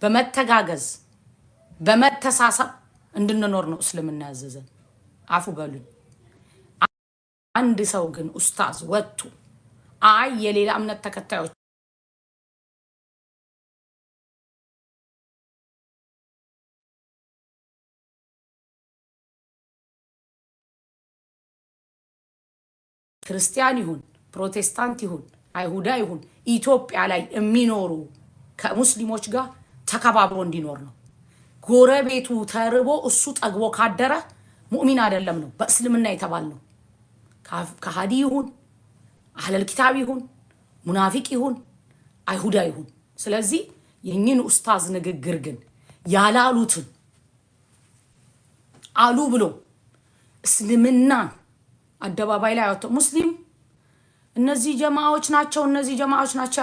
በመተጋገዝ በመተሳሰብ እንድንኖር ነው እስልምና ያዘዘን። አፉ በሉኝ። አንድ ሰው ግን ኡስታዝ ወጥቶ አይ የሌላ እምነት ተከታዮች ክርስቲያን ይሁን ፕሮቴስታንት ይሁን አይሁዳ ይሁን ኢትዮጵያ ላይ የሚኖሩ ከሙስሊሞች ጋር ተከባብሮ እንዲኖር ነው። ጎረቤቱ ተርቦ እሱ ጠግቦ ካደረ ሙእሚን አይደለም ነው በእስልምና የተባለው። ከሃዲ ይሁን አህለል ኪታብ ይሁን ሙናፊቅ ይሁን አይሁዳ ይሁን። ስለዚህ የኝን ኡስታዝ ንግግር ግን ያላሉትን አሉ ብሎ እስልምና አደባባይ ላይ አወጣ ሙስሊም እነዚህ ጀማዓዎች ናቸው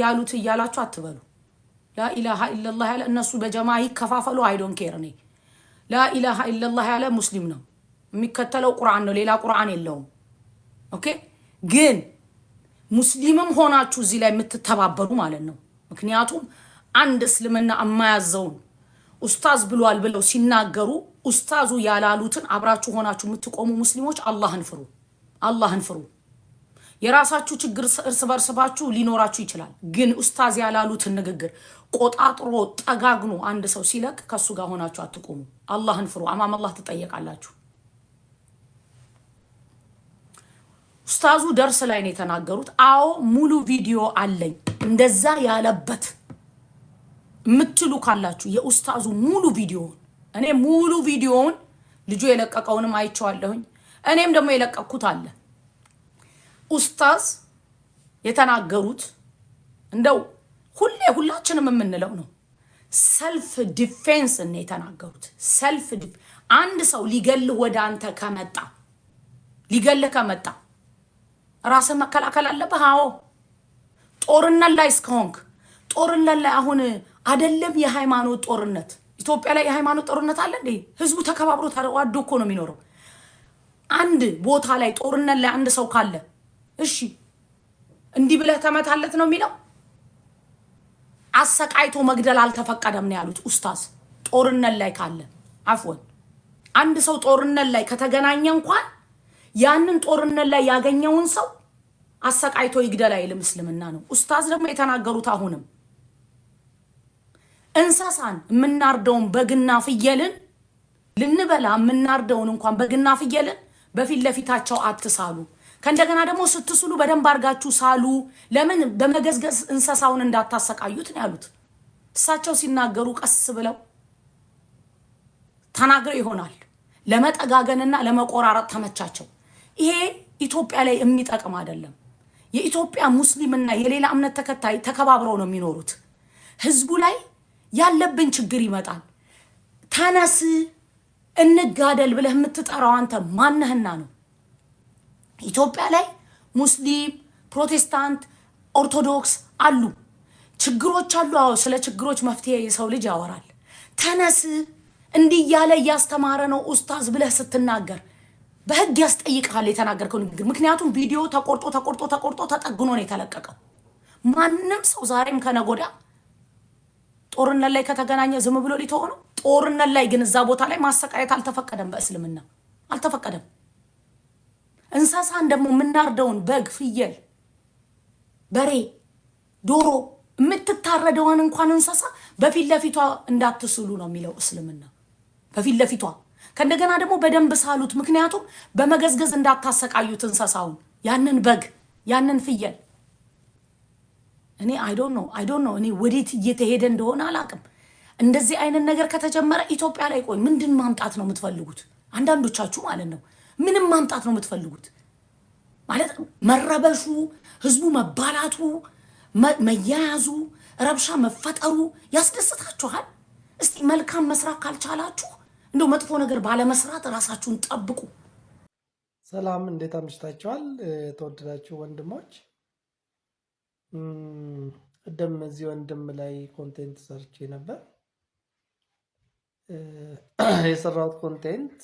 ያሉት እያላችሁ አትበሉ። ላኢላሃ ኢላላህ ያለ እነሱ በጀማዓ ይከፋፈሉ። አይ ዶንት ኬር። እኔ ላኢላሃ ኢላላህ ያለ ሙስሊም ነው የሚከተለው ቁርአን ነው፣ ሌላ ቁርአን የለውም። ኦኬ። ግን ሙስሊምም ሆናችሁ እዚህ ላይ የምትተባበሩ ማለት ነው። ምክንያቱም አንድ እስልምና የማያዘውን ኡስታዝ ብሏል ብለው ሲናገሩ ኡስታዙ ያላሉትን አብራችሁ ሆናችሁ የምትቆሙ ሙስሊሞች አላህን ፍሩ፣ አላህን ፍሩ። የራሳችሁ ችግር እርስ በርስባችሁ ሊኖራችሁ ይችላል። ግን ኡስታዝ ያላሉትን ንግግር ቆጣጥሮ ጠጋግኖ አንድ ሰው ሲለቅ ከሱ ጋር ሆናችሁ አትቆሙ። አላህን ፍሩ። አማም አላህ ትጠየቃላችሁ። ኡስታዙ ደርስ ላይ ነው የተናገሩት። አዎ ሙሉ ቪዲዮ አለኝ እንደዛ ያለበት ምትሉ ካላችሁ የኡስታዙ ሙሉ ቪዲዮውን እኔ ሙሉ ቪዲዮውን ልጁ የለቀቀውንም አይቼዋለሁኝ። እኔም ደግሞ የለቀኩት አለ። ኡስታዝ የተናገሩት እንደው ሁላችንም የምንለው ነው። ሰልፍ ዲፌንስ ነው የተናገሩት። ሰልፍ አንድ ሰው ሊገልህ ወደ አንተ ከመጣ ሊገልህ ከመጣ ራስን መከላከል አለብህ። አዎ ጦርነት ላይ እስከሆንክ ጦርነት ላይ አሁን አይደለም የሃይማኖት ጦርነት ኢትዮጵያ ላይ የሃይማኖት ጦርነት አለ እንዴ? ህዝቡ ተከባብሮ ተዋዶ እኮ ነው የሚኖረው። አንድ ቦታ ላይ ጦርነት ላይ አንድ ሰው ካለ እሺ እንዲህ ብለህ ተመታለት ነው የሚለው። አሰቃይቶ መግደል አልተፈቀደም ነው ያሉት ኡስታዝ። ጦርነት ላይ ካለ አፍወን አንድ ሰው ጦርነት ላይ ከተገናኘ እንኳን ያንን ጦርነት ላይ ያገኘውን ሰው አሰቃይቶ ይግደል አይልም እስልምና ነው። ኡስታዝ ደግሞ የተናገሩት አሁንም እንስሳን የምናርደውን በግና ፍየልን ልንበላ የምናርደውን እንኳን በግና ፍየልን በፊት ለፊታቸው አትሳሉ። ከእንደገና ደግሞ ስትስሉ በደንብ አርጋችሁ ሳሉ። ለምን በመገዝገዝ እንስሳውን እንዳታሰቃዩት ነው ያሉት። እሳቸው ሲናገሩ ቀስ ብለው ተናግረው ይሆናል ለመጠጋገንና ለመቆራረጥ ተመቻቸው። ይሄ ኢትዮጵያ ላይ የሚጠቅም አይደለም። የኢትዮጵያ ሙስሊምና የሌላ እምነት ተከታይ ተከባብረው ነው የሚኖሩት። ህዝቡ ላይ ያለብን ችግር ይመጣል። ተነስ እንጋደል ብለህ የምትጠራው አንተ ማነህና ነው? ኢትዮጵያ ላይ ሙስሊም፣ ፕሮቴስታንት፣ ኦርቶዶክስ አሉ፣ ችግሮች አሉ። አዎ ስለ ችግሮች መፍትሄ የሰው ልጅ ያወራል። ተነስ እንዲህ ያለ እያስተማረ ነው ኡስታዝ ብለህ ስትናገር በህግ ያስጠይቃል የተናገርከው ንግግር። ምክንያቱም ቪዲዮ ተቆርጦ ተጠግኖ ነው የተለቀቀው። ማንም ሰው ዛሬም ከነጎዳ ጦርነት ላይ ከተገናኘ ዝም ብሎ ሊተው ነው? ጦርነት ላይ ግን እዛ ቦታ ላይ ማሰቃየት አልተፈቀደም፣ በእስልምና አልተፈቀደም። እንስሳን ደግሞ የምናርደውን በግ፣ ፍየል፣ በሬ፣ ዶሮ የምትታረደውን እንኳን እንስሳ በፊት ለፊቷ እንዳትስሉ ነው የሚለው እስልምና። በፊት ለፊቷ ከእንደገና ደግሞ በደንብ ሳሉት። ምክንያቱም በመገዝገዝ እንዳታሰቃዩት እንስሳውን፣ ያንን በግ፣ ያንን ፍየል። እኔ አይ ዶንት ኖ እኔ ወዴት እየተሄደ እንደሆነ አላቅም። እንደዚህ አይነት ነገር ከተጀመረ ኢትዮጵያ ላይ ቆይ ምንድን ማምጣት ነው የምትፈልጉት? አንዳንዶቻችሁ ማለት ነው ምንም ማምጣት ነው የምትፈልጉት ማለት መረበሹ፣ ህዝቡ መባላቱ፣ መያያዙ፣ ረብሻ መፈጠሩ ያስደስታችኋል? እስቲ መልካም መስራት ካልቻላችሁ እንደው መጥፎ ነገር ባለመስራት ራሳችሁን ጠብቁ። ሰላም፣ እንዴት አምሽታችኋል የተወደዳችሁ ወንድሞች? ቀደም እዚህ ወንድም ላይ ኮንቴንት ሰርቼ ነበር። የሰራሁት ኮንቴንት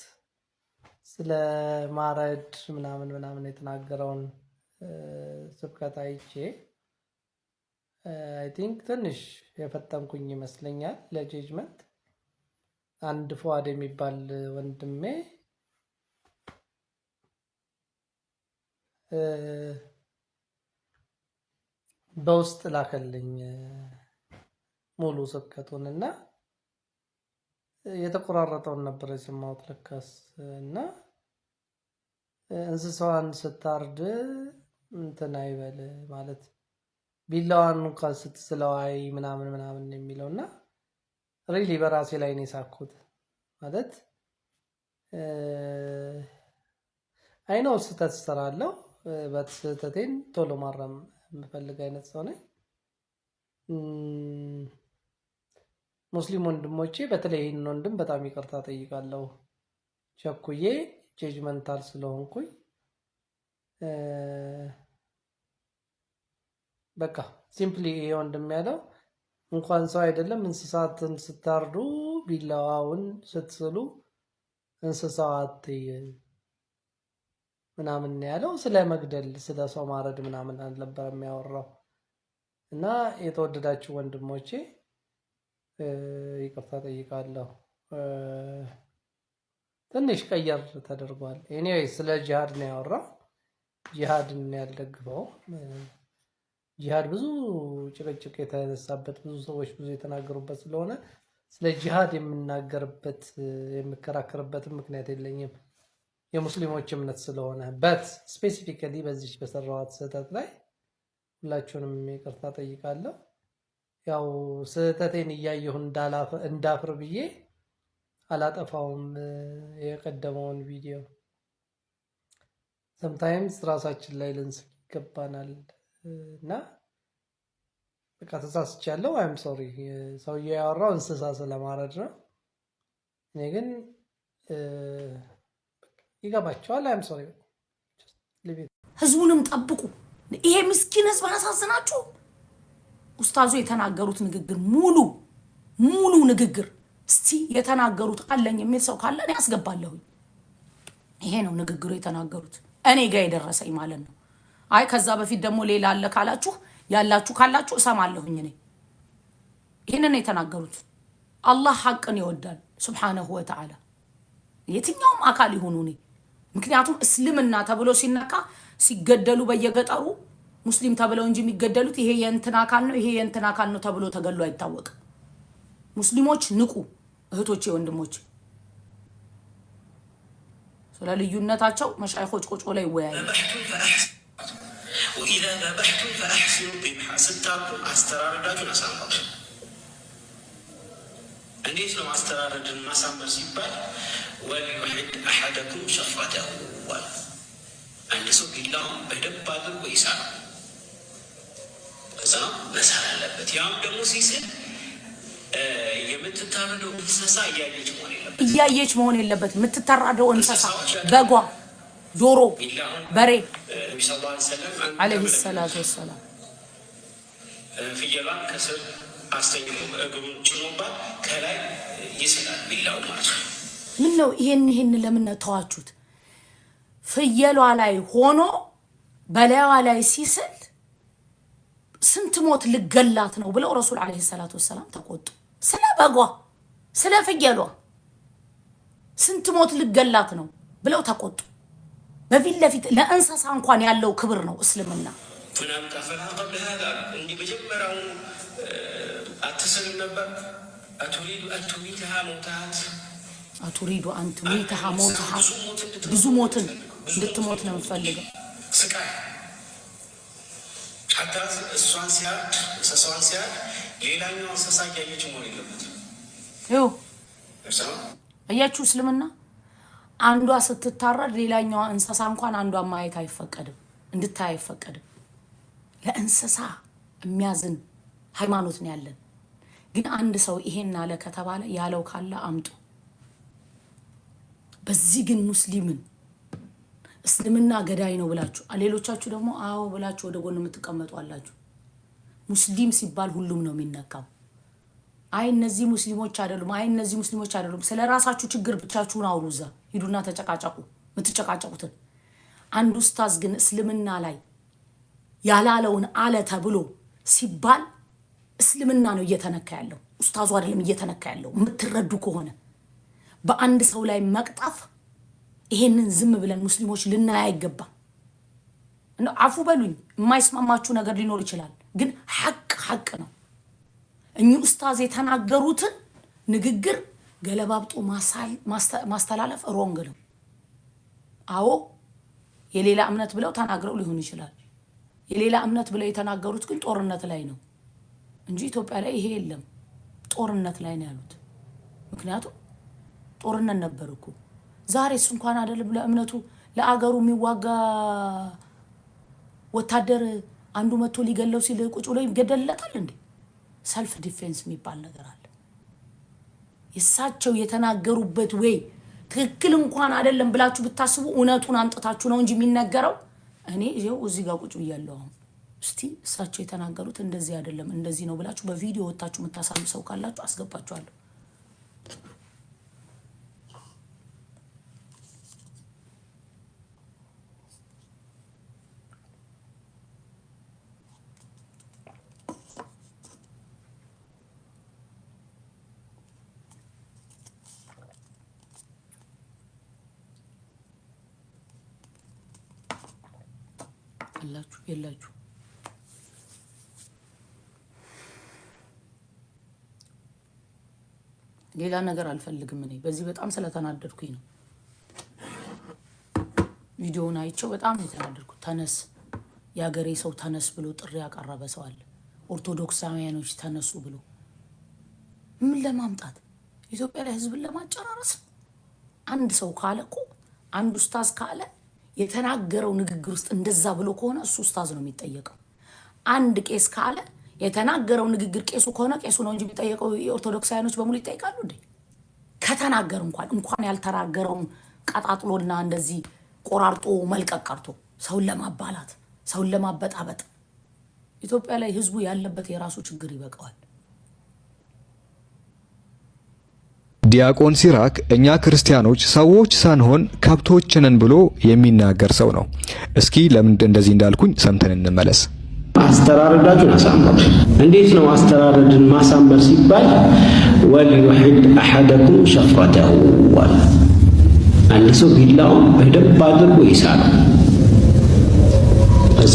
ስለ ማረድ ምናምን የተናገረውን ስብከት አይቼ አይ ቲንክ ትንሽ የፈጠንኩኝ ይመስለኛል ለጀጅመንት። አንድ ፉአድ የሚባል ወንድሜ በውስጥ ላከልኝ ሙሉ ስብከቱንና የተቆራረጠውን ነበር የሰማሁት ለካስ። እና እንስሳዋን ስታርድ እንትን አይበል ማለት ቢላዋን እንኳን ስትስለዋይ ምናምን ምናምን የሚለውና ሪሊ በራሴ ላይ ነው የሳኩት። ማለት አይነው ስህተት እሰራለሁ፣ በስህተቴን ቶሎ ማረም የምፈልግ አይነት ሰው ነኝ። ሙስሊም ወንድሞቼ በተለይ ይህን ወንድም በጣም ይቅርታ ጠይቃለሁ፣ ቸኩዬ ጀጅመንታል ስለሆንኩኝ። በቃ ሲምፕሊ ይሄ ወንድም ያለው እንኳን ሰው አይደለም እንስሳትን ስታርዱ ቢላዋውን ስትስሉ እንስሳው አትይ ምናምን ያለው ስለ መግደል ስለ ሰው ማረድ ምናምን አልነበረ የሚያወራው። እና የተወደዳችሁ ወንድሞቼ ይቅርታ ጠይቃለሁ። ትንሽ ቀየር ተደርጓል። ኤኒዌይ ስለ ጂሃድ ነው ያወራው። ጂሃድን ያልደግፈው ጂሃድ ብዙ ጭቅጭቅ የተነሳበት ብዙ ሰዎች ብዙ የተናገሩበት ስለሆነ ስለ ጂሃድ የምናገርበት የምከራከርበትም ምክንያት የለኝም፣ የሙስሊሞች እምነት ስለሆነ። በት ስፔሲፊካሊ በዚህ በሰራዋት ስህተት ላይ ሁላችሁንም ይቅርታ ጠይቃለሁ። ያው ስህተቴን እያየሁ እንዳፍር ብዬ አላጠፋውም የቀደመውን ቪዲዮ። ሰምታይምስ ራሳችን ላይ ልንስቅ ይገባናል እና በቃ ተሳስቻለሁ። አይም ሶሪ። ሰውዬው ያወራው እንስሳ ስለማረድ ነው። እኔ ግን ይገባቸዋል። አይም ሶሪ። ህዝቡንም ጠብቁ። ይሄ ምስኪን ህዝብ አሳዝናችሁ። ኡስታዙ የተናገሩት ንግግር ሙሉ ንግግር እስቲ የተናገሩት አለኝ የሚል ሰው ካለ እኔ አስገባለሁኝ። ይሄ ነው ንግግሩ የተናገሩት እኔ ጋር የደረሰኝ ማለት ነው። አይ ከዛ በፊት ደግሞ ሌላ አለ ካላችሁ ካላችሁ እሰማለሁኝ። እኔ ይሄንን ነው የተናገሩት። አላህ ሐቅን ይወዳል ሱብሓነሁ ወተዓላ የትኛውም አካል ይሁኑ። እኔ ምክንያቱም እስልምና ተብሎ ሲነካ ሲገደሉ በየገጠሩ ሙስሊም ተብለው እንጂ የሚገደሉት ይሄ የእንትና አካል ነው ይሄ የእንትና አካል ነው ተብሎ ተገሎ አይታወቅም። ሙስሊሞች ንቁ እህቶቼ ወንድሞቼ። ስለ ልዩነታቸው መሻይኾች ቁጭ ብለው ይወያያሉ። ወኢዛ ዘበሕቱም ፈአሕሲኑ ዚብሐ ስታርዱ አስተራረዳችሁን አሳምሩ። እንዴት ነው አስተራረድን ማሳመር ሲባል ወሊዩሕድ አሐደኩም ሸፍረተሁ ዋል አንድ ሰው ቢላውን በደንብ አድርጎ ይሳል። እዛ መሳል አለበት። ያም ደግሞ ሲስል የምትታረደው እንስሳ እያየች መሆን የለበት። የምትታረደው እንስሳ በጓ፣ ዶሮ፣ በሬ አለይሂ ሰላቱ ወሰላም ፍየሏን ከስር አስተኝቶ እግሩን ጭኖባት ከላይ ይስላል ቢላው ማለት ነው። ምን ነው ይሄን ለምን ተዋችሁት? ፍየሏ ላይ ሆኖ በላይዋ ላይ ሲስል ስንት ሞት ልገላት ነው ብለው ረሱል አለይሂ ሰላቱ ወሰላም ተቆጡ። ስለ በጓ ስለ ፍየሏ ስንት ሞት ልገላት ነው ብለው ተቆጡ። በፊት ለፊት ለእንስሳ እንኳን ያለው ክብር ነው እስልምና። ምናምን ከፈላ ቀብለ ሀዛ እንዲህ መጀመሪያው አትስልም ነበር። አቱሪዱ አንቱሚትሃ ሞታት አቱሪዱ አንቱሚትሃ ሞታት ብዙ ሞትን እንድትሞት ነው የምፈልገው። ስቃይ ሐታ እሷን ሲያርድ እንስሳዋን ሲያርድ ሌላኛው እንስሳ እያየች መሆን የለበትም። ይኸው እያችሁ እስልምና አንዷ ስትታረድ ሌላኛዋ እንስሳ እንኳን አንዷን ማየት አይፈቀድም፣ እንድታይ አይፈቀድም። ለእንስሳ የሚያዝን ሃይማኖት ነው ያለን። ግን አንድ ሰው ይሄን አለ ከተባለ ያለው ካለ አምጡ። በዚህ ግን ሙስሊምን እስልምና ገዳይ ነው ብላችሁ ሌሎቻችሁ ደግሞ አዎ ብላችሁ ወደ ጎን የምትቀመጡ አላችሁ። ሙስሊም ሲባል ሁሉም ነው የሚነካው። አይ እነዚህ ሙስሊሞች አይደሉም። ስለ ራሳችሁ ችግር ብቻችሁን አውሩ። እዛ ሂዱና ተጨቃጨቁ የምትጨቃጨቁትን። አንድ ኡስታዝ ግን እስልምና ላይ ያላለውን አለ ተብሎ ሲባል እስልምና ነው እየተነካ ያለው፣ ኡስታዙ አይደለም እየተነካ ያለው። የምትረዱ ከሆነ በአንድ ሰው ላይ መቅጣፍ ይሄንን ዝም ብለን ሙስሊሞች ልናይ አይገባም። አፉ በሉኝ፣ የማይስማማችሁ ነገር ሊኖር ይችላል፣ ግን ሐቅ ነው። እኚህ ኡስታዝ የተናገሩትን ንግግር ገለባብጦ ማስተላለፍ ሮንግ ነው። አዎ የሌላ እምነት ብለው ተናግረው ሊሆን ይችላል። የሌላ እምነት ብለው የተናገሩት ግን ጦርነት ላይ ነው እንጂ ኢትዮጵያ ላይ ይሄ የለም። ጦርነት ላይ ነው ያሉት። ምክንያቱም ጦርነት ነበር እኮ። ዛሬስ እንኳን አይደለም ለእምነቱ ለአገሩ የሚዋጋ ወታደር አንዱ መጥቶ ሊገለው ሲል ቁጭ ብሎ ይገደልለታል እንዴ? ሰልፍ ዲፌንስ የሚባል ነገር አለ። የሳቸው የተናገሩበት ወይ ትክክል እንኳን አይደለም ብላችሁ ብታስቡ እውነቱን አምጥታችሁ ነው እንጂ የሚነገረው። እኔ ይሄው እዚህ ጋር ቁጭ ብያለሁ። አሁን እስቲ እሳቸው የተናገሩት እንደዚህ አይደለም እንደዚህ ነው ብላችሁ በቪዲዮ ወጣችሁ የምታሳዩ ሰው ካላችሁ አስገባችኋለሁ። የላችሁ ሌላ ነገር አልፈልግም። እኔ በዚህ በጣም ስለተናደድኩኝ ነው። ቪዲዮውን አይቼው በጣም የተናደድኩት። ተነስ የሀገሬ ሰው ተነስ ብሎ ጥሪ ያቀረበ ሰው አለ። ኦርቶዶክሳውያኖች ተነሱ ብሎ ምን ለማምጣት? ኢትዮጵያ ላይ ህዝብን ለማጨራረስ። አንድ ሰው ካለ እኮ አንድ ኡስታዝ ካለ የተናገረው ንግግር ውስጥ እንደዛ ብሎ ከሆነ እሱ ኡስታዝ ነው የሚጠየቀው። አንድ ቄስ ካለ የተናገረው ንግግር ቄሱ ከሆነ ቄሱ ነው እንጂ የሚጠየቀው የኦርቶዶክሳውያኖች በሙሉ ይጠይቃሉ እንዴ? ከተናገር እንኳን ያልተናገረውን ቀጣጥሎና እንደዚህ ቆራርጦ መልቀቅ ቀርቶ ሰውን ለማባላት ሰውን ለማበጣበጥ ኢትዮጵያ ላይ ህዝቡ ያለበት የራሱ ችግር ይበቃዋል። ዲያቆን ሲራክ እኛ ክርስቲያኖች ሰዎች ሳንሆን ከብቶች ነን ብሎ የሚናገር ሰው ነው። እስኪ ለምን እንደዚህ እንዳልኩኝ ሰምተን እንመለስ። አስተራረዳችሁን አሳምሩ። እንዴት ነው አስተራረድን ማሳመር ሲባል ወልዩሂድ አሐደኩም ሸፍረተሁ ወላ አንድ ሰው ቢላውን በደንብ አድርጎ ይሳል።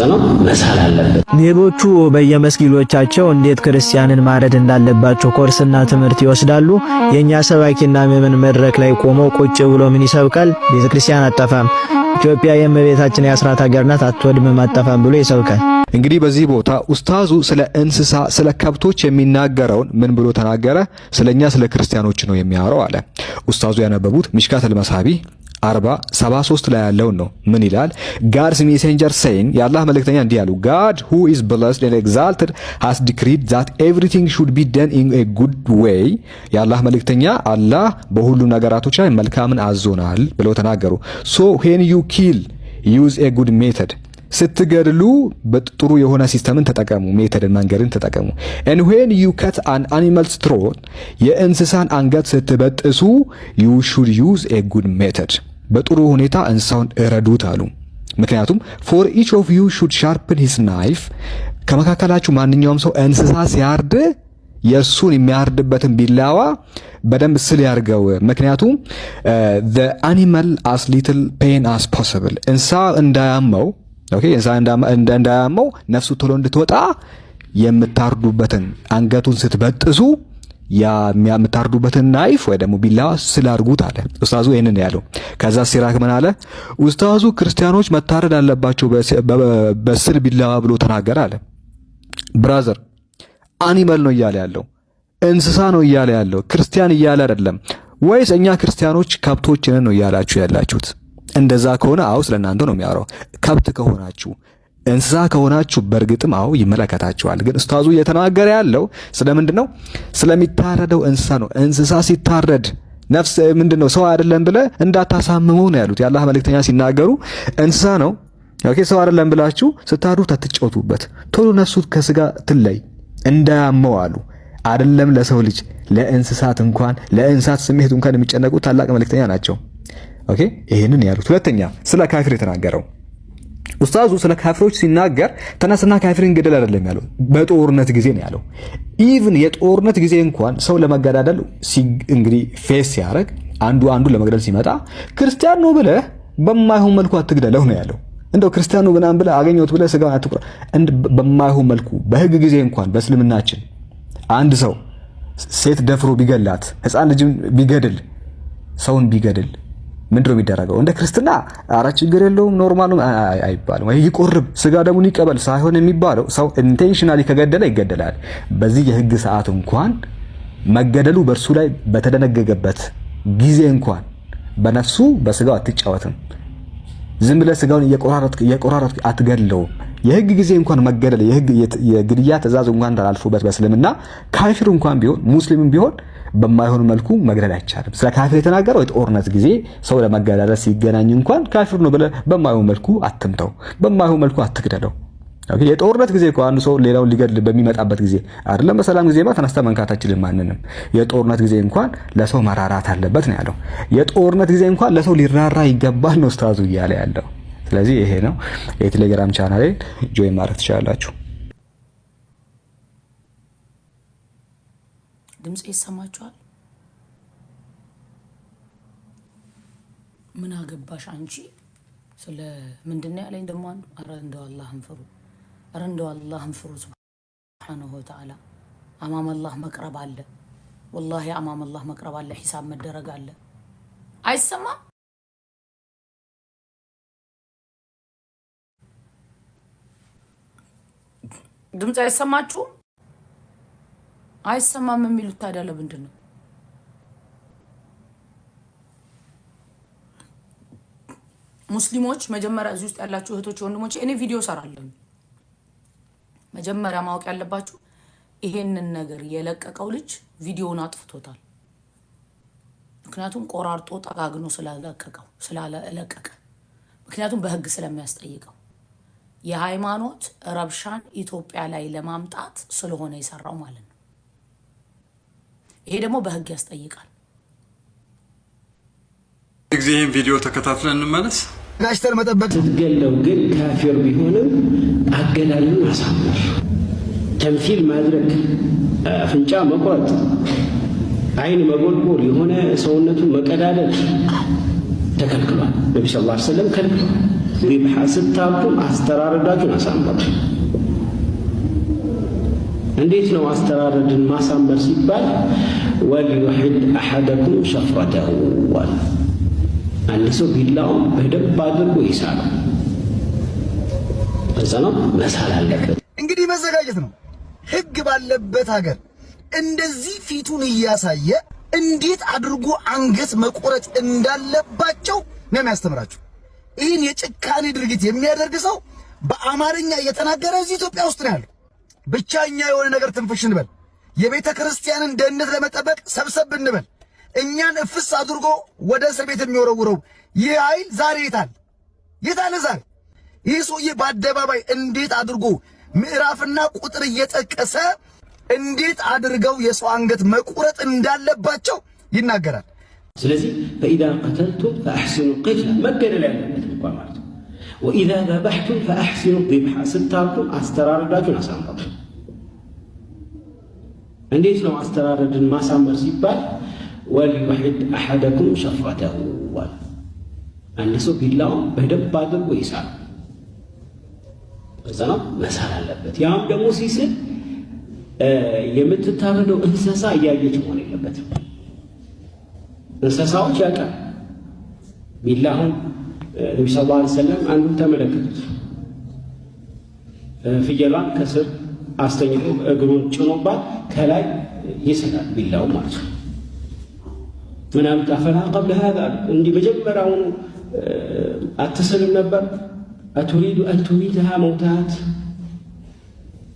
ነው መሳል አለበት። ሌሎቹ በየመስጊዶቻቸው እንዴት ክርስቲያንን ማረድ እንዳለባቸው ኮርስና ትምህርት ይወስዳሉ። የኛ ሰባኪና ምዕመን መድረክ ላይ ቆመው ቁጭ ብሎ ምን ይሰብካል? ቤተክርስቲያን አጠፋም፣ ኢትዮጵያ የእመቤታችን የአስራት ሀገር ናት፣ አትወድምም፣ አጠፋም ብሎ ይሰብካል። እንግዲህ በዚህ ቦታ ኡስታዙ ስለ እንስሳ ስለ ከብቶች የሚናገረውን ምን ብሎ ተናገረ? ስለኛ ስለ ክርስቲያኖች ነው የሚያወራው አለ። ኡስታዙ ያነበቡት ሚሽካተል መሳቢ 40:73 ላይ ያለውን ነው። ምን ይላል? God's messenger saying የአላህ መልእክተኛ እንዲህ ያሉ God who is blessed and exalted has decreed that everything should be done in a good way የአላህ መልእክተኛ አላህ በሁሉ ነገራቶች ላይ መልካምን አዞናል ብለው ተናገሩ። So when you kill use a good method ስትገድሉ በጥሩ የሆነ ሲስተምን ተጠቀሙ፣ ሜተድን መንገድን ተጠቀሙ። and when you cut an animal's throat የእንስሳን አንገት ስትበጥሱ you should use a good method በጥሩ ሁኔታ እንስሳውን እረዱት አሉ። ምክንያቱም for each of you should sharpen his knife ከመካከላችሁ ማንኛውም ሰው እንስሳ ሲያርድ የእሱን የሚያርድበትን ቢላዋ በደንብ ስል ያርገው። ምክንያቱም the animal as little pain as possible እንስሳ እንዳያመው ኦኬ እንስሳ እንዳያመው ነፍሱ ቶሎ እንድትወጣ የምታርዱበትን አንገቱን ስትበጥሱ የምታርዱበትን ናይፍ ወይ ደግሞ ቢላዋ ስላርጉት አለ ኡስታዙ። ይሄንን ያለው ከዛ ሲራክ ምን አለ? ኡስታዙ ክርስቲያኖች መታረድ አለባቸው በስል ቢላዋ ብሎ ተናገረ አለ። ብራዘር አኒማል ነው እያለ ያለው እንስሳ ነው እያለ ያለው ክርስቲያን እያለ አይደለም። ወይስ እኛ ክርስቲያኖች ከብቶች ነን ነው እያላችሁ ያላችሁት? እንደዛ ከሆነ አው ስለናንተ ነው የሚያወራው። ከብት ከሆናችሁ እንስሳ ከሆናችሁ በእርግጥም አው ይመለከታችኋል። ግን ኡስታዙ እየተናገረ ያለው ስለምንድነው? ስለሚታረደው እንስሳ ነው። እንስሳ ሲታረድ ነፍስ ምንድነው ሰው አይደለም ብለ እንዳታሳምመው ነው ያሉት የአላህ መልእክተኛ ሲናገሩ። እንስሳ ነው ኦኬ ሰው አይደለም ብላችሁ ስታርዱት አትጫወቱበት፣ ቶሎ ነፍሱ ከስጋ ትለይ እንዳያመው አሉ። አይደለም ለሰው ልጅ ለእንስሳት እንኳን ለእንስሳት ስሜት እንኳን የሚጨነቁ ታላቅ መልእክተኛ ናቸው። ኦኬ ይሄንን ያሉት። ሁለተኛ ስለ ካፊር የተናገረው ኡስታዙ ስለ ካፊሮች ሲናገር ተነስና ካፊርን ገደል አይደለም ያለው፣ በጦርነት ጊዜ ነው ያለው። ኢቭን የጦርነት ጊዜ እንኳን ሰው ለመገዳደል እንግዲህ ፌስ ሲያደርግ አንዱ ለመግደል ሲመጣ ክርስቲያን ነው ብለህ በማይሆን መልኩ አትግደለው ነው ያለው። እንደው ክርስቲያን ነው ብናም ብለህ አገኘሁት ብለህ ስጋውን አትቁረጥ። በማይሆን መልኩ በህግ ጊዜ እንኳን በእስልምናችን አንድ ሰው ሴት ደፍሮ ቢገላት፣ ህፃን ልጅ ቢገድል፣ ሰውን ቢገድል ምንድነው የሚደረገው? እንደ ክርስትና አራ ችግር የለውም ኖርማል ነው አይባልም። ወይ ይቆርብ ስጋ ደሙን ይቀበል ሳይሆን የሚባለው ሰው ኢንቴንሽናሊ ከገደለ ይገደላል። በዚህ የህግ ሰዓት እንኳን መገደሉ በእርሱ ላይ በተደነገገበት ጊዜ እንኳን በነፍሱ በስጋው አትጫወትም። ዝም ብለህ ስጋውን እየቆራረጥክ አትገድለውም። የህግ ጊዜ እንኳን መገደል የግድያ ትእዛዝ እንኳን ተላልፎበት በእስልምና ካፊር እንኳን ቢሆን ሙስሊምም ቢሆን በማይሆን መልኩ መግደል አይቻልም። ስለ ካፊር የተናገረው የጦርነት ጊዜ ሰው ለመገዳደል ሲገናኝ እንኳን ካፊር ነው ብለህ በማይሆን መልኩ አትምተው፣ በማይሆን መልኩ አትግደለው። ኦኬ። የጦርነት ጊዜ እኮ አንዱ ሰው ሌላውን ሊገድል በሚመጣበት ጊዜ አይደለም። በሰላም ጊዜማ ተነስተህ መንካት አትችልም ማንንም። የጦርነት ጊዜ እንኳን ለሰው መራራት አለበት ነው ያለው። የጦርነት ጊዜ እንኳን ለሰው ሊራራ ይገባል ነው ኡስታዙ እያለ ያለው። ስለዚህ ይሄ ነው። የቴሌግራም ቻናሌ ጆይን ማድረግ ትችላላችሁ። ድምጽ ይሰማችኋል? ምን አገባሽ አንቺ ስለ ምንድነው ያለኝ ደግሞ አንዱ። ኧረ እንደው አላህን ፍሩ፣ ኧረ እንደው አላህን ፍሩ ሱብሓነሁ ወተዓላ። አማም አላህ መቅረብ አለ፣ ወላሂ አማም አላህ መቅረብ አለ፣ ሂሳብ መደረግ አለ። አይሰማም? ድምጽ አይሰማችሁም? አይሰማም የሚሉት ታዲያ ለምንድን ነው? ሙስሊሞች መጀመሪያ እዚህ ውስጥ ያላችሁ እህቶች ወንድሞች፣ እኔ ቪዲዮ ሰራለሁ። መጀመሪያ ማወቅ ያለባችሁ ይሄንን ነገር የለቀቀው ልጅ ቪዲዮውን አጥፍቶታል። ምክንያቱም ቆራርጦ ጠጋግኖ ስላለቀቀ፣ ምክንያቱም በህግ ስለሚያስጠይቀው የሃይማኖት ረብሻን ኢትዮጵያ ላይ ለማምጣት ስለሆነ የሰራው ማለት ነው። ይሄ ደግሞ በህግ ያስጠይቃል። እግዚአብሔር ቪዲዮ ተከታትለን እንመለስ። ጋሽተር መጠበቅ ስትገለው ግን ካፊር ቢሆንም አገዳሉን ማሳመር፣ ተምሲል ማድረግ፣ አፍንጫ መቁረጥ፣ አይን መጎልጎል፣ የሆነ ሰውነቱን መቀዳደል ተከልክሏል። ነብዩ ሰለላሁ ዐለይሂ ወሰለም ከልክሏል። ሪብሐ ስታብቱም አስተራረዳችሁን አሳምሩ። እንዴት ነው አስተራረድን ማሳመር ሲባል ወልዩሂድ አሐደኩም ሸፍረተሁ፣ አንድ ሰው ቢላውን በደንብ አድርጎ ይሳለው። እዛ ነው መሳል አለበት። እንግዲህ መዘጋጀት ነው። ህግ ባለበት ሀገር እንደዚህ ፊቱን እያሳየ እንዴት አድርጎ አንገት መቆረጥ እንዳለባቸው ነው የሚያስተምራቸው። ይህን የጭካኔ ድርጊት የሚያደርግ ሰው በአማርኛ እየተናገረ እዚህ ኢትዮጵያ ውስጥ ነው ያለው። ብቻኛ የሆነ ነገር ትንፍሽ እንበል፣ የቤተ ክርስቲያንን ደህንነት ለመጠበቅ ሰብሰብ እንበል፣ እኛን እፍስ አድርጎ ወደ እስር ቤት የሚወረውረው ይህ ኃይል ዛሬ የታለ? ዛሬ ይህ ሰውዬ በአደባባይ እንዴት አድርጎ ምዕራፍና ቁጥር እየጠቀሰ እንዴት አድርገው የሰው አንገት መቁረጥ እንዳለባቸው ይናገራል። ስለዚህ ፈኢዛ ቀተልቱም ፈአሕሲኑ ቂትላ፣ መገደል ያለበት እንኳን ማለት ነው። ወኢዛ ዘበሕቱም ፈአሕሲኑ ዚብሓ፣ ስታርዱም አስተራረዳችሁን አሳምሩ። እንዴት ነው አስተራረድን ማሳመር ሲባል ወልዩሂድ አሐደኩም ሸፍረተሁ፣ አንድ ሰው ቢላውን በደንብ አድርጎ ይሳል። እዛ ነው መሳል አለበት። ያም ደግሞ ሲስል የምትታረደው እንስሳ እያየች መሆን የለበትም። እንስሳዎች ያውቃል። ቢላሁን ነቢ ሰለላሁ ዐለይሂ ወሰለም አንዱን ተመለከቱት። ፍየሏን ከስር አስተኝቶ እግሩን ጭኖባት ከላይ ይስላል ቢላው ማለት ነው። ምናምን ታፈላ ቀብለ ሀዛ፣ እንዲህ መጀመሪያውኑ አትስልም ነበር? አቱሪዱ አን ቱሚትሃ መውታት፣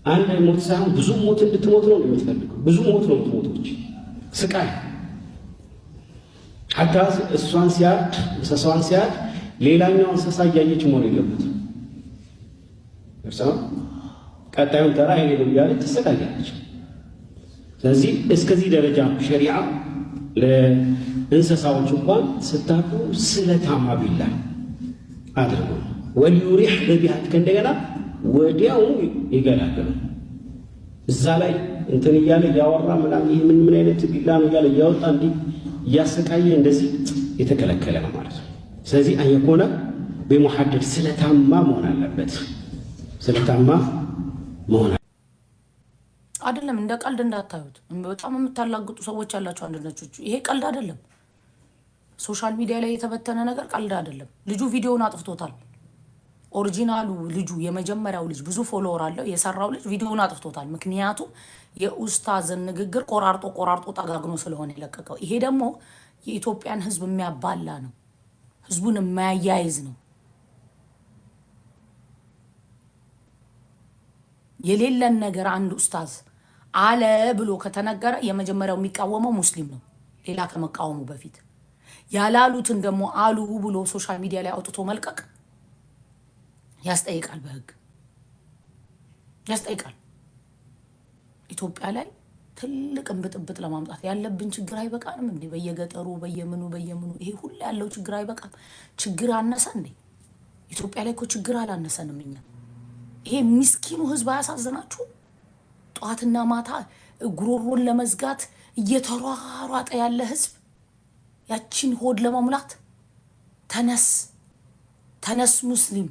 አንድ ሞት ሳይሆን ብዙ ሞት እንድትሞት ነው የምትፈልገው። ብዙ ሞት ነው የምትሞቶች፣ ስቃይ። ሐታ እሷን ሲያርድ እንስሳዋን ሲያርድ ሌላኛው እንስሳ እያየች መሆን የለበትም። ቀጣዩን ተራ ይሄ ነው እያለች ትሰቃያለች። ስለዚህ እስከዚህ ደረጃ ሸሪዓ ለእንስሳዎች እንኳን ስታርዱ ስለታማ ቢላ አድርጉ። ወልዩሪህ በቢሃት ከእንደገና ወዲያው ይገላገሉ እዛ ላይ እንትን እያለ ያወራ ምናምን ይሄ ምን አይነት ቢላ ነው እያለ ያወጣ እንዲህ ያሰቃየ እንደዚህ የተከለከለ ነው ማለት ነው። ስለዚህ አየኮነ በሙሐደድ ስለታማ መሆን አለበት። ስለታማ መሆን አይደለም። እንደ ቀልድ እንዳታዩት። በጣም የምታላግጡ ሰዎች ያላችሁ አንድነቶቹ፣ ይሄ ቀልድ አይደለም። ሶሻል ሚዲያ ላይ የተበተነ ነገር ቀልድ አይደለም። ልጁ ቪዲዮውን አጥፍቶታል። ኦሪጂናሉ ልጁ የመጀመሪያው ልጅ ብዙ ፎሎወር አለው የሰራው ልጅ ቪዲዮውን አጥፍቶታል። ምክንያቱም የኡስታዝን ንግግር ቆራርጦ ጠጋግኖ ስለሆነ የለቀቀው። ይሄ ደግሞ የኢትዮጵያን ሕዝብ የሚያባላ ነው፣ ሕዝቡን የማያያይዝ ነው። የሌለን ነገር አንድ ኡስታዝ አለ ብሎ ከተነገረ የመጀመሪያው የሚቃወመው ሙስሊም ነው፣ ሌላ ከመቃወሙ በፊት። ያላሉትን ደግሞ አሉ ብሎ ሶሻል ሚዲያ ላይ አውጥቶ መልቀቅ ያስጠይቃል፣ በህግ ያስጠይቃል። ኢትዮጵያ ላይ ትልቅ ብጥብጥ ለማምጣት ያለብን ችግር አይበቃንም እንዴ? በየገጠሩ በየምኑ ይሄ ሁሉ ያለው ችግር አይበቃም? ችግር አነሰ እንዴ? ኢትዮጵያ ላይ እኮ ችግር አላነሰንም እኛ። ይሄ ምስኪኑ ህዝብ አያሳዝናችሁ? ጠዋትና ማታ ጉሮሮን ለመዝጋት እየተሯሯጠ ያለ ህዝብ ያቺን ሆድ ለመሙላት ተነስ ሙስሊም፣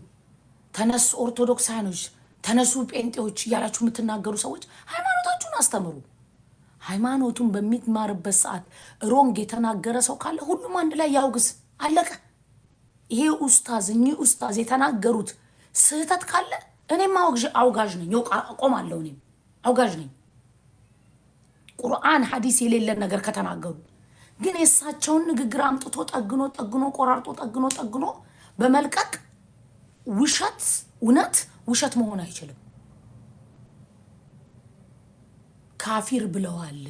ተነስ ኦርቶዶክሳውያኖች፣ ተነሱ ጴንጤዎች እያላችሁ የምትናገሩ ሰዎች ሃይማኖታችሁን አስተምሩ። ሃይማኖቱን በሚማርበት ሰዓት ሮንግ የተናገረ ሰው ካለ ሁሉም አንድ ላይ ያውግዝ፣ አለቀ። ይሄ ኡስታዝ እኚህ ኡስታዝ የተናገሩት ስህተት ካለ እኔም አውጋዥ ነኝ፣ ቆማለሁ። እኔም አውጋዥ ነኝ። ቁርአን ሐዲስ የሌለን ነገር ከተናገሩ ግን የእሳቸውን ንግግር አምጥቶ ጠግኖ ቆራርጦ ጠግኖ በመልቀቅ ውሸት እውነት ውሸት መሆን አይችልም። ካፊር ብለዋል።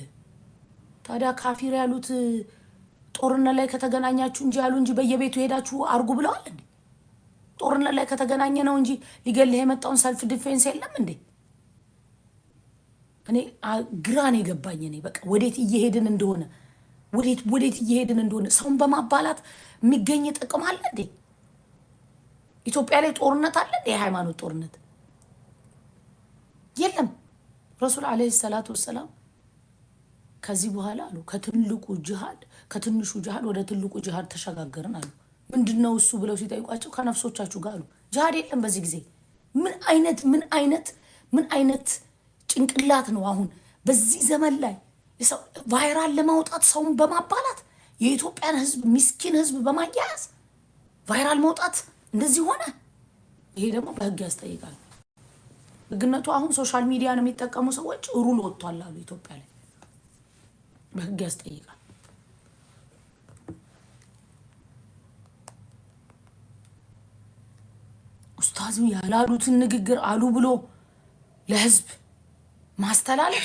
ታዲያ ካፊር ያሉት ጦርነት ላይ ከተገናኛችሁ እንጂ ያሉ እንጂ በየቤቱ ሄዳችሁ አርጉ ብለዋል እንዴ? ጦርነት ላይ ከተገናኘ ነው እንጂ ሊገልህ የመጣውን ሰልፍ ዲፌንስ የለም እንዴ? እኔ ግራን የገባኝ እኔ በቃ ወዴት እየሄድን እንደሆነ ሰውን በማባላት የሚገኝ ጥቅም አለ እንዴ? ኢትዮጵያ ላይ ጦርነት አለ እንዴ? የሃይማኖት ጦርነት የለም። ረሱል አለይሂ ሰላቱ ወሰላም ከዚህ በኋላ አሉ ከትንሹ ጂሃድ ወደ ትልቁ ጂሃድ ተሸጋገርን አሉ። ምንድነው እሱ ብለው ሲጠይቋቸው ከነፍሶቻችሁ ጋር አሉ። ጂሃድ የለም በዚህ ጊዜ። ምን አይነት ጭንቅላት ነው አሁን በዚህ ዘመን ላይ ቫይራል ለማውጣት ሰውን በማባላት የኢትዮጵያን ህዝብ ምስኪን ህዝብ በማያያዝ ቫይራል መውጣት እንደዚህ ሆነ። ይሄ ደግሞ በህግ ያስጠይቃል። ህግነቱ አሁን ሶሻል ሚዲያ ነው የሚጠቀሙ ሰዎች ሩል ወጥቷል አሉ ኢትዮጵያ ላይ፣ በህግ ያስጠይቃል። ኡስታዙ ያላሉትን ንግግር አሉ ብሎ ለህዝብ ማስተላለፍ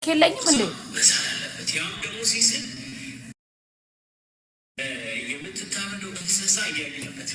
የለኝም እንዴ? ያም ደግሞ ሲስል የምትታረደው እንስሳ እያለበት